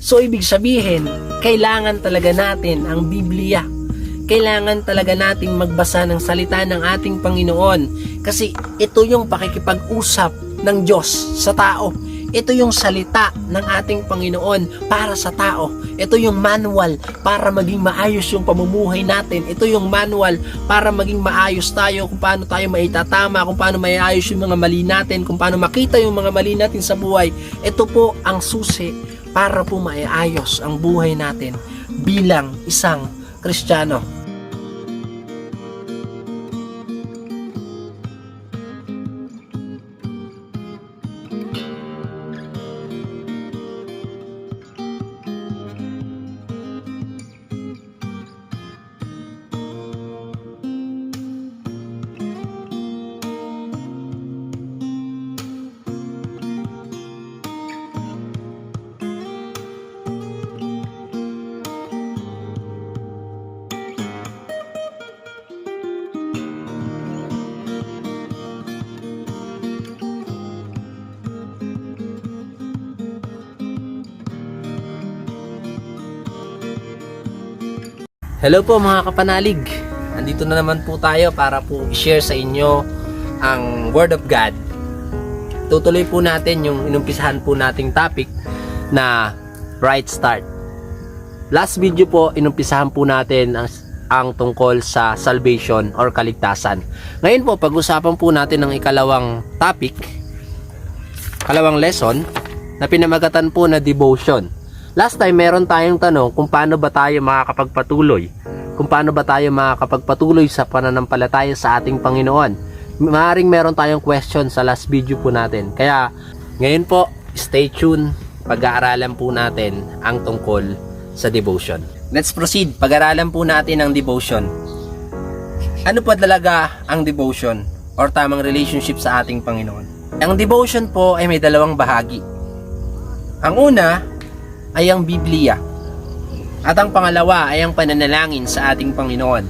So ibig sabihin, kailangan talaga natin ang Biblia. Kailangan talaga nating magbasa ng salita ng ating Panginoon kasi ito yung pakikipag-usap ng Diyos sa tao. Ito yung salita ng ating Panginoon para sa tao. Ito yung manual para maging maayos yung pamumuhay natin. Ito yung manual para maging maayos tayo, kung paano tayo maitatama, kung paano maiayos yung mga mali natin, kung paano makita yung mga mali natin sa buhay. Ito po ang susi para po maiayos ang buhay natin bilang isang Kristiyano. Hello po mga kapanalig. Andito na naman po tayo para po i-share sa inyo ang Word of God. Tutuloy po natin yung inumpisahan po nating topic na Right Start. Last video po, inumpisahan po natin ang tungkol sa salvation or kaligtasan. Ngayon po, pag-usapan po natin ang ikalawang topic, kalawang lesson, na pinamagatan po na devotion. Last time, meron tayong tanong kung paano ba tayo makakapagpatuloy. Kung paano ba tayo makakapagpatuloy sa pananampalataya sa ating Panginoon. Maaaring meron tayong question sa last video po natin. Kaya, ngayon po, stay tuned. Pag-aaralan po natin ang tungkol sa devotion. Let's proceed. Pag-aaralan po natin ang devotion. Ano po talaga ang devotion or tamang relationship sa ating Panginoon? Ang devotion po ay may dalawang bahagi. Ang una ay ang Biblia. At ang pangalawa ay ang pananalangin sa ating Panginoon.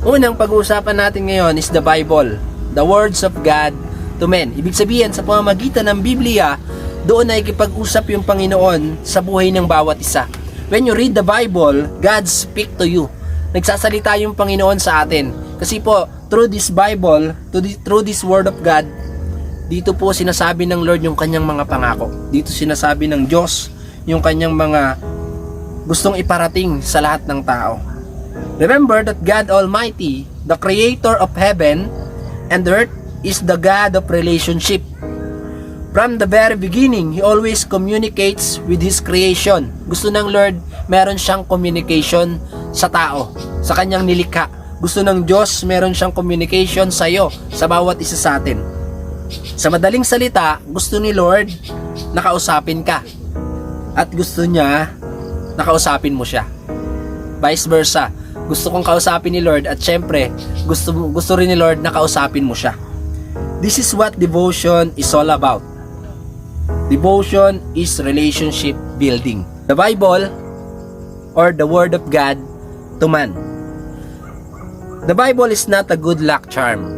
Unang pag-uusapan natin ngayon is the Bible, the words of God to men. Ibig sabihin, sa pamamagitan ng Biblia, doon ay ikipag-usap yung Panginoon sa buhay ng bawat isa. When you read the Bible, God speak to you. Nagsasalita yung Panginoon sa atin. Kasi po, through this Bible, through this Word of God, dito po sinasabi ng Lord yung kanyang mga pangako. Dito sinasabi ng Diyos yung kanyang mga gustong iparating sa lahat ng tao. Remember that God Almighty, the Creator of heaven and earth, is the God of relationship. From the very beginning, He always communicates with His creation. Gusto ng Lord, meron siyang communication sa tao, sa kanyang nilikha. Gusto ng Diyos, meron siyang communication sa iyo, sa bawat isa sa atin. Sa madaling salita, gusto ni Lord nakausapin ka. At gusto niya nakausapin mo siya. Vice versa. Gusto kong kausapin ni Lord at syempre gusto rin ni Lord nakausapin mo siya. This is what devotion is all about. Devotion is relationship building. The Bible or the Word of God to man. The Bible is not a good luck charm.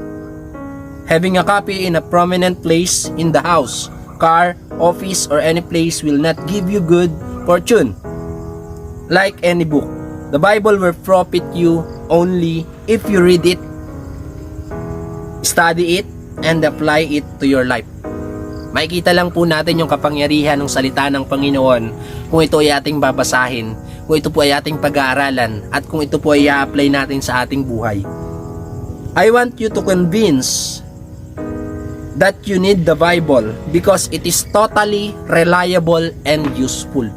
Having a copy in a prominent place in the house, car, office, or any place will not give you good fortune. Like any book, the Bible will profit you only if you read it, study it, and apply it to your life. Makikita lang po natin yung kapangyarihan ng salita ng Panginoon kung ito ay ating babasahin, kung ito po ay ating pag-aaralan, at kung ito po ay i-apply natin sa ating buhay. I want you to convince that you need the Bible because it is totally reliable and useful.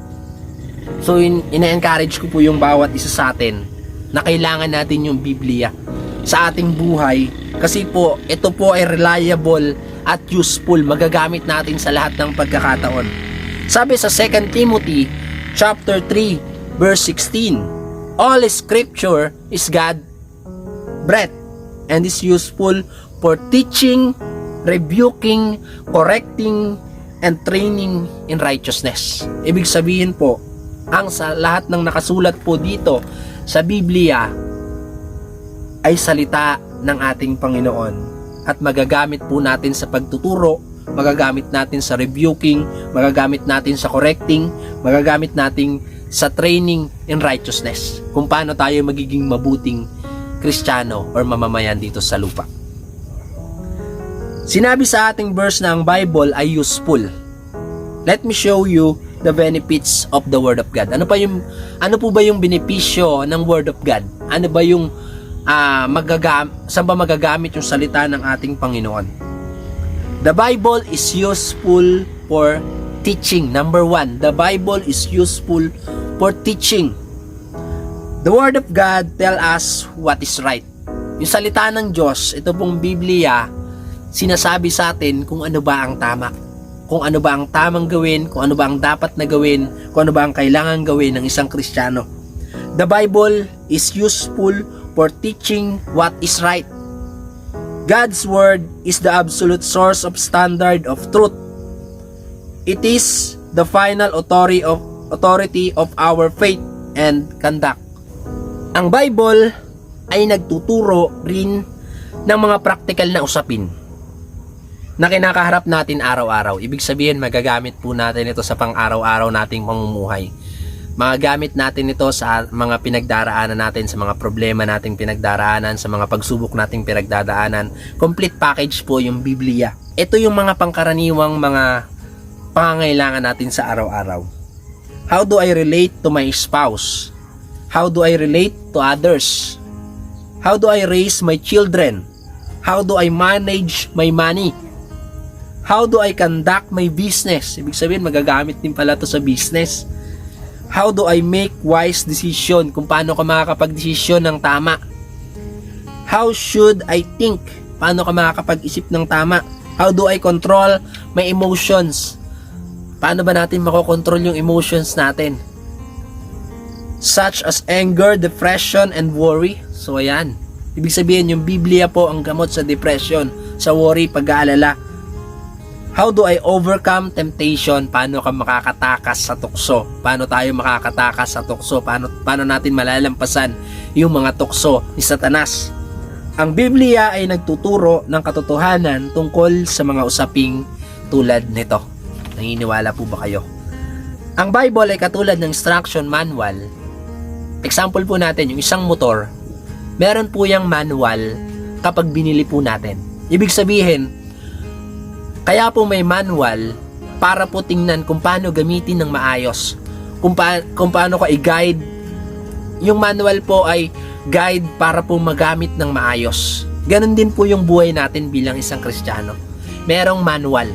So ina-encourage ko po yung bawat isa sa atin na kailangan natin yung Biblia sa ating buhay kasi po ito po ay reliable at useful, magagamit natin sa lahat ng pagkakataon. Sabi sa 2 Timothy chapter 3 verse 16, all scripture is God breathed and is useful for teaching, rebuking, correcting, and training in righteousness. Ibig sabihin po, ang sa lahat ng nakasulat po dito sa Biblia ay salita ng ating Panginoon at magagamit po natin sa pagtuturo, magagamit natin sa rebuking, magagamit natin sa correcting, magagamit natin sa training in righteousness. Kung paano tayo magiging mabuting Kristiyano or mamamayan dito sa lupa. Sinabi sa ating verse na ang Bible ay useful. Let me show you the benefits of the Word of God. Ano po ba yung benepisyo ng Word of God? Ano ba yung saan ba magagamit yung salita ng ating Panginoon? The Bible is useful for teaching. Number 1, the Bible is useful for teaching. The Word of God tell us what is right. Yung salita ng Diyos, ito pong Biblia, sinasabi sa atin kung ano ba ang tama, kung ano ba ang tamang gawin, kung ano ba ang dapat na gawin, kung ano ba ang kailangan gawin ng isang Kristiyano. The Bible is useful for teaching what is right. God's Word is the absolute source of standard of truth. It is the final authority of our faith and conduct. Ang Bible ay nagtuturo rin ng mga practical na usapin na kinakaharap natin araw-araw. Ibig sabihin, magagamit po natin ito sa pang-araw-araw nating pamumuhay. Magagamit natin ito sa mga pinagdaraanan natin, sa mga problema nating pinagdaraanan, sa mga pagsubok nating pinagdadaanan. Complete package po yung Biblia. Ito yung mga pangkaraniwang mga pangangailangan natin sa araw-araw. How do I relate to my spouse? How do I relate to others? How do I raise my children? How do I manage my money? How do I conduct my business? Ibig sabihin, magagamit din pala to sa business. How do I make wise decision? Kung paano ka makakapag-desisyon ng tama. How should I think? Paano ka makakapag-isip ng tama? How do I control my emotions? Paano ba natin makokontrol yung emotions natin? Such as anger, depression, and worry. So ayan. Ibig sabihin, yung Biblia po ang gamot sa depression, sa worry, pag-aalala. How do I overcome temptation? Paano ka makakatakas sa tukso? Paano tayo makakatakas sa tukso? Paano natin malalampasan yung mga tukso ni Satanas? Ang Biblia ay nagtuturo ng katotohanan tungkol sa mga usaping tulad nito. Naniniwala po ba kayo? Ang Bible ay katulad ng instruction manual. Example po natin, yung isang motor, meron po yung manual kapag binili po natin. Ibig sabihin, kaya po may manual para po tingnan kung paano gamitin ng maayos. Kung paano ka i-guide. Yung manual po ay guide para po magamit ng maayos. Ganon din po yung buhay natin bilang isang Kristiyano. Merong manual.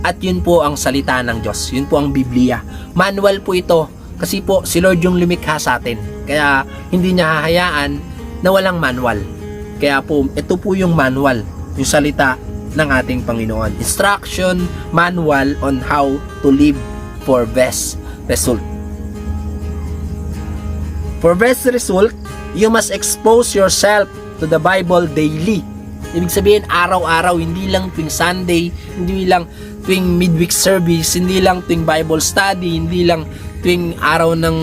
At yun po ang salita ng Diyos. Yun po ang Biblia. Manual po ito kasi po si Lord yung lumikha sa atin. Kaya hindi niya hahayaan na walang manual. Kaya po ito po yung manual. Yung salita ng ating Panginoon. Instruction manual on how to live for best result. For best result, you must expose yourself to the Bible daily. Ibig sabihin, araw-araw, hindi lang tuwing Sunday, hindi lang tuwing midweek service, hindi lang tuwing Bible study, hindi lang tuwing araw ng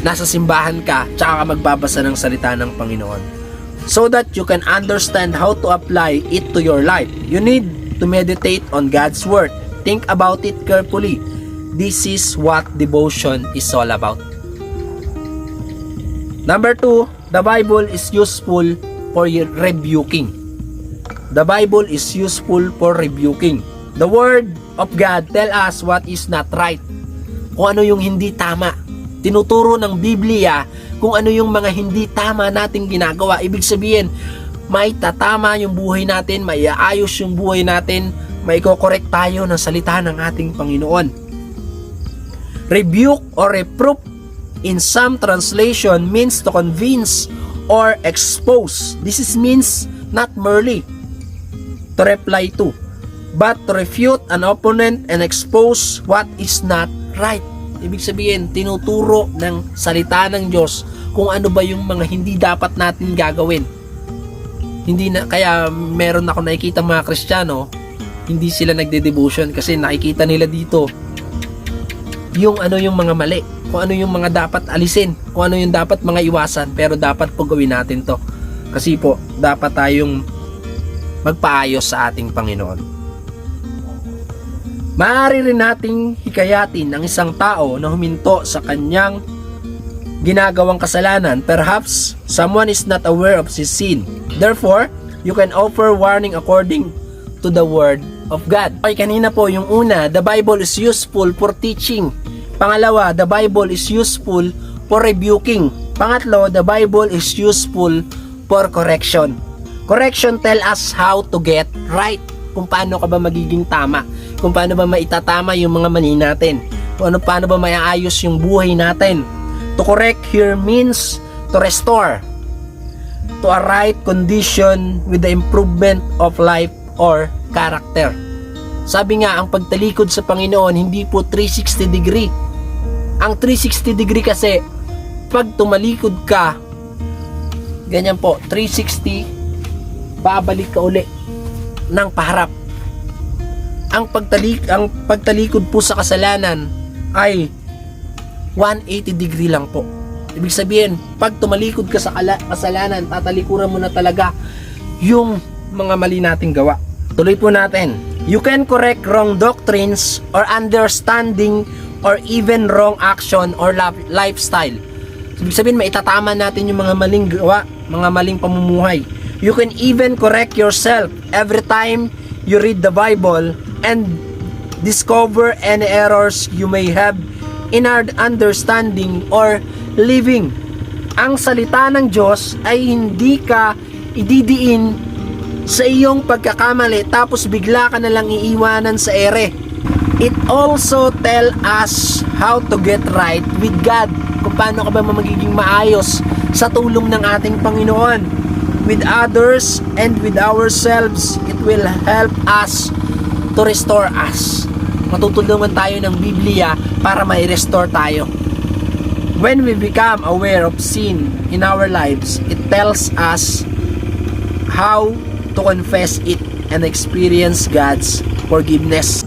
nasa simbahan ka, tsaka ka magbabasa ng salita ng Panginoon. So that you can understand how to apply it to your life. You need to meditate on God's Word. Think about it carefully. This is what devotion is all about. Number 2, the Bible is useful for rebuking. The Bible is useful for rebuking. The Word of God tell us what is not right. Kung ano yung hindi tama. Tinuturo ng Biblia kung ano yung mga hindi tama nating ginagawa. Ibig sabihin, may tatama yung buhay natin, may aayos yung buhay natin, may kokorek tayo ng salita ng ating Panginoon. Rebuke or reproof in some translation means to convince or expose. This means not merely to reply to, but to refute an opponent and expose what is not right. Ibig sabihin, tinuturo ng salita ng Diyos kung ano ba yung mga hindi dapat natin gagawin. Kaya meron ako nakikita mga Kristiyano, hindi sila nagde-devotion kasi nakikita nila dito yung ano yung mga mali, kung ano yung mga dapat alisin, kung ano yung dapat mga iwasan, pero dapat po gawin natin to. Kasi po, dapat tayong magpaayos sa ating Panginoon. Maaari rin nating hikayatin ang isang tao na huminto sa kanyang ginagawang kasalanan. Perhaps someone is not aware of his sin. Therefore, you can offer warning according to the word of God. Okay, kanina po yung una, the Bible is useful for teaching. Pangalawa, the Bible is useful for rebuking. Pangatlo, the Bible is useful for correction. Correction tell us how to get right. Kung paano ka ba magiging tama. Kung paano ba maitatama yung mga mali natin. Kung paano ba maiayos yung buhay natin. To correct here means to restore to a right condition with the improvement of life or character. Sabi nga, ang pagtalikod sa Panginoon hindi po 360 degree. Ang 360 degree kasi pag tumalikod ka, ganyan po, 360, babalik ka uli ng paharap. Ang pagtalikod po sa kasalanan ay 180 degree lang po. Ibig sabihin, pag tumalikod ka sa kasalanan, tatalikuran mo na talaga yung mga mali nating gawa. Tuloy po natin. You can correct wrong doctrines or understanding or even wrong action or lifestyle. Ibig sabihin, maitatama natin yung mga maling gawa, mga maling pamumuhay. You can even correct yourself every time you read the Bible and discover any errors you may have in our understanding or living. Ang salita ng Diyos ay hindi ka ididiin sa iyong pagkakamali tapos bigla ka na lang iiwanan sa ere. It also tell us how to get right with God. Kung paano ka ba magiging maayos sa tulong ng ating Panginoon. With others and with ourselves, it will help us to restore us. Matutulungan tayo ng Biblia para ma-restore tayo. When we become aware of sin in our lives, it tells us how to confess it and experience God's forgiveness.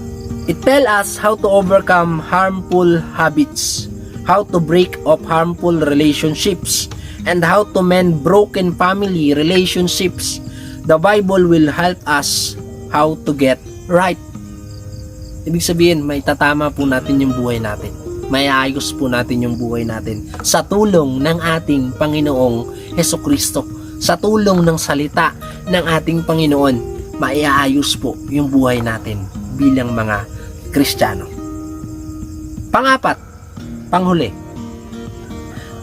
It tells us how to overcome harmful habits, how to break off harmful relationships, and how to mend broken family relationships. The Bible will help us how to get right. Ibig sabihin, may tatama po natin yung buhay natin. May ayos po natin yung buhay natin sa tulong ng ating Panginoong Hesukristo. Sa tulong ng salita ng ating Panginoon, maiayos po yung buhay natin bilang mga Kristiyano. Pangapat, panghuli.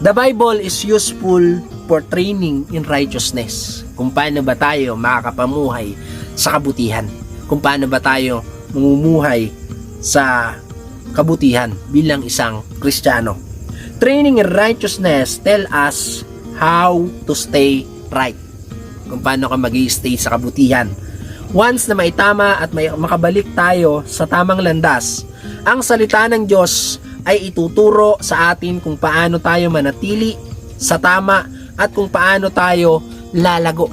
The Bible is useful for training in righteousness. Kung paano ba tayo makakapamuhay sa kabutihan. Kung paano ba tayo mamumuhay sa kabutihan bilang isang Kristiyano. Training in righteousness tell us how to stay right. Kung paano ka mag-i-stay sa kabutihan. Once na maitama at makabalik tayo sa tamang landas, ang salita ng Diyos ay ituturo sa atin kung paano tayo manatili sa tama at kung paano tayo lalago.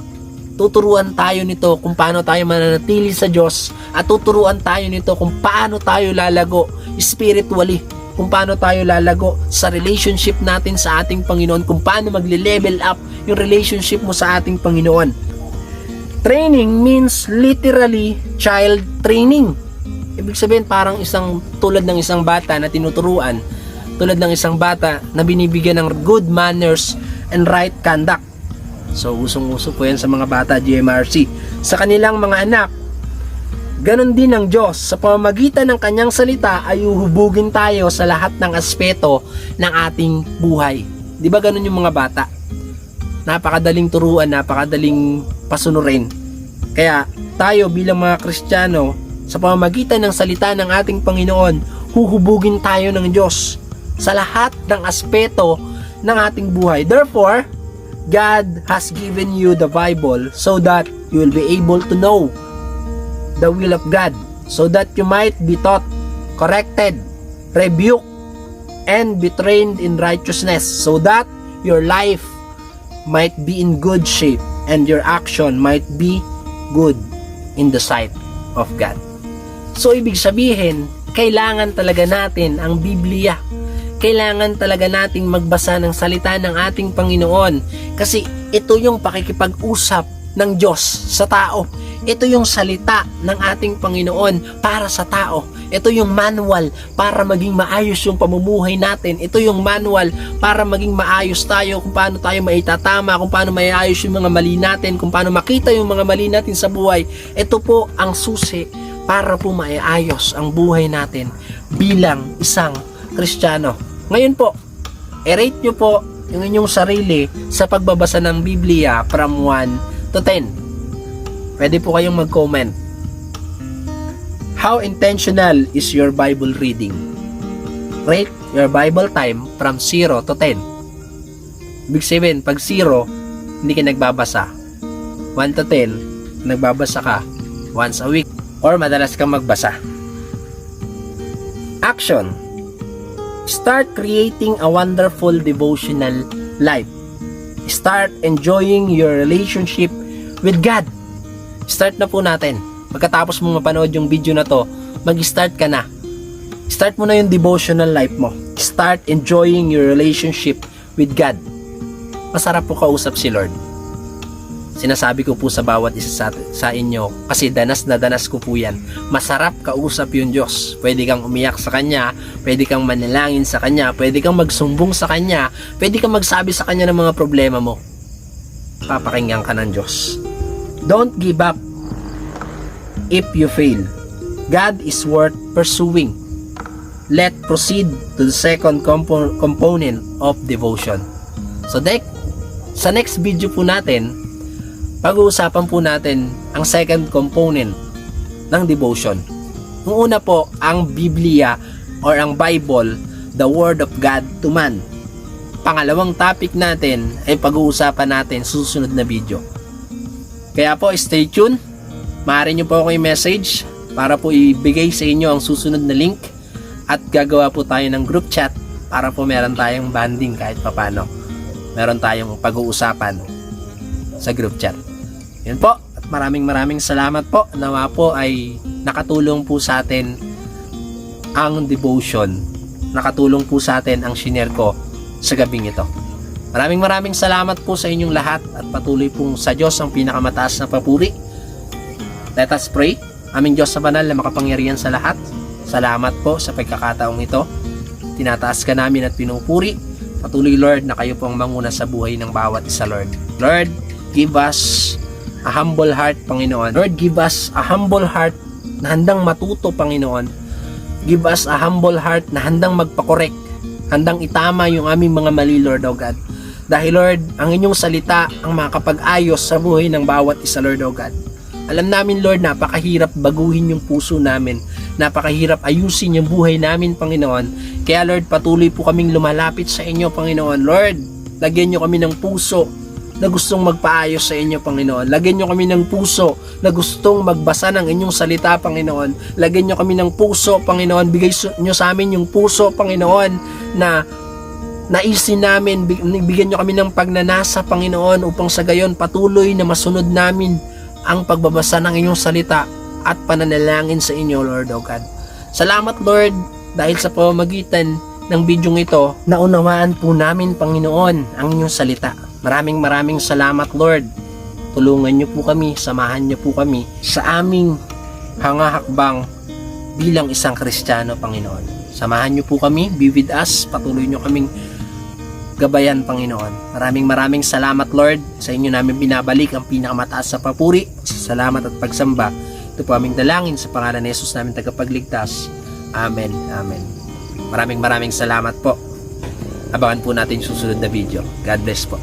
Tuturuan tayo nito kung paano tayo mananatili sa Diyos at tuturuan tayo nito kung paano tayo lalago spiritually, kung paano tayo lalago sa relationship natin sa ating Panginoon, kung paano magle-level up yung relationship mo sa ating Panginoon. Training means literally child training. Ibig sabihin parang tulad ng isang bata na tinuturuan, tulad ng isang bata na binibigyan ng good manners and right conduct. So usong-uso po yan sa mga bata GMRC. Sa kanilang mga anak, ganon din ang Diyos. Sa pamamagitan ng kanyang salita ay uhubugin tayo sa lahat ng aspeto ng ating buhay. Di ba ganon yung mga bata? Napakadaling turuan, napakadaling pasunurin. Kaya tayo bilang mga Kristiyano, sa pamamagitan ng salita ng ating Panginoon, huhubugin tayo ng Diyos sa lahat ng aspeto ng ating buhay. Therefore, God has given you the Bible so that you will be able to know the will of God, so that you might be taught, corrected, rebuked, and be trained in righteousness, so that your life might be in good shape and your action might be good in the sight of God. So ibig sabihin, kailangan talaga natin ang Biblia. Kailangan talaga nating magbasa ng salita ng ating Panginoon kasi ito yung pakikipag-usap ng Diyos sa tao. Ito yung salita ng ating Panginoon para sa tao. Ito yung manual para maging maayos yung pamumuhay natin. Ito yung manual para maging maayos tayo, kung paano tayo maitatama, kung paano maiayos yung mga mali natin, kung paano makita yung mga mali natin sa buhay. Ito po ang susi para po maiayos ang buhay natin bilang isang Kristiyano. Ngayon po, i-rate nyo po yung inyong sarili sa pagbabasa ng Biblia from 1 to 10. Pwede po kayong mag-comment. How intentional is your Bible reading? Rate your Bible time from 0 to 10. Ibig sabihin, pag 0, hindi ka nagbabasa. 1 to 10, nagbabasa ka once a week or madalas kang magbasa. Action. Start creating a wonderful devotional life. Start enjoying your relationship with God. Start na po natin. Pagkatapos mo mapanood yung video na to, mag-start ka na. Start mo na yung devotional life mo. Start enjoying your relationship with God. Masarap po kausap si Lord. Sinasabi ko po sa bawat isa sa inyo, kasi danas na danas ko po yan. Masarap kausap yung Diyos. Pwede kang umiyak sa Kanya, pwede kang manalangin sa Kanya, pwede kang magsumbong sa Kanya, pwede kang magsabi sa Kanya ng mga problema mo. Papakinggan ka ng Diyos. Don't give up if you fail. God is worth pursuing. Let's proceed to the second component of devotion. So, sa next video po natin, pag-uusapan po natin ang second component ng devotion. Yung una po, ang Biblia or ang Bible, the Word of God to man. Pangalawang topic natin ay pag-uusapan natin sa susunod na video. Kaya po, stay tuned. Maaari nyo po ako yung message para po ibigay sa inyo ang susunod na link at gagawa po tayo ng group chat para po meron tayong banding kahit papano. Meron tayong pag-uusapan sa group chat. Yun po, at maraming salamat po. Nawa po ay nakatulong po sa atin ang devotion. Nakatulong po sa atin ang shinare ko sa gabing ito. Maraming salamat po sa inyong lahat at patuloy pong sa Diyos ang pinakamataas na papuri. Let us pray. Aming Diyos sa banal na makapangyarihan sa lahat, salamat po sa pagkakataong ito. Tinataas ka namin at pinupuri. Patuloy, Lord, na kayo po ang manguna sa buhay ng bawat isa, Lord. Lord, give us a humble heart, Panginoon. Lord, give us a humble heart na handang matuto, Panginoon. Give us a humble heart na handang magpakorek, handang itama yung aming mga mali, Lord, O God. Dahil, Lord, ang inyong salita ang makakapag-ayos sa buhay ng bawat isa, Lord, O God. Alam namin, Lord, napakahirap baguhin yung puso namin. Napakahirap ayusin yung buhay namin, Panginoon. Kaya, Lord, patuloy po kaming lumalapit sa inyo, Panginoon. Lord, lagyan nyo kami ng puso na gustong magpaayos sa inyo, Panginoon. Lagyan nyo kami ng puso na gustong magbasa ng inyong salita, Panginoon. Lagyan nyo kami ng puso, Panginoon. Bigay nyo sa amin yung puso, Panginoon, na naisin namin. Bigyan nyo kami ng pagnanasa, Panginoon, upang sa gayon patuloy na masunod namin ang pagbabasa ng inyong salita at pananalangin sa inyo, Lord, O God. Salamat, Lord, dahil sa pamamagitan ng bidyong ito, naunawaan po namin, Panginoon, ang inyong salita. Maraming salamat, Lord. Tulungan niyo po kami, samahan niyo po kami sa aming hangahakbang bilang isang Kristiyano, Panginoon. Samahan niyo po kami, be with us, patuloy niyo kaming gabayan, Panginoon. Maraming salamat, Lord. Sa inyo namin binabalik ang pinakamataas sa papuri, salamat at pagsamba. Ito po aming dalangin sa pangalan ni Jesus namin tagapagligtas. Amen. Amen. Maraming salamat po. Abangan po natin yung susunod na video. God bless po.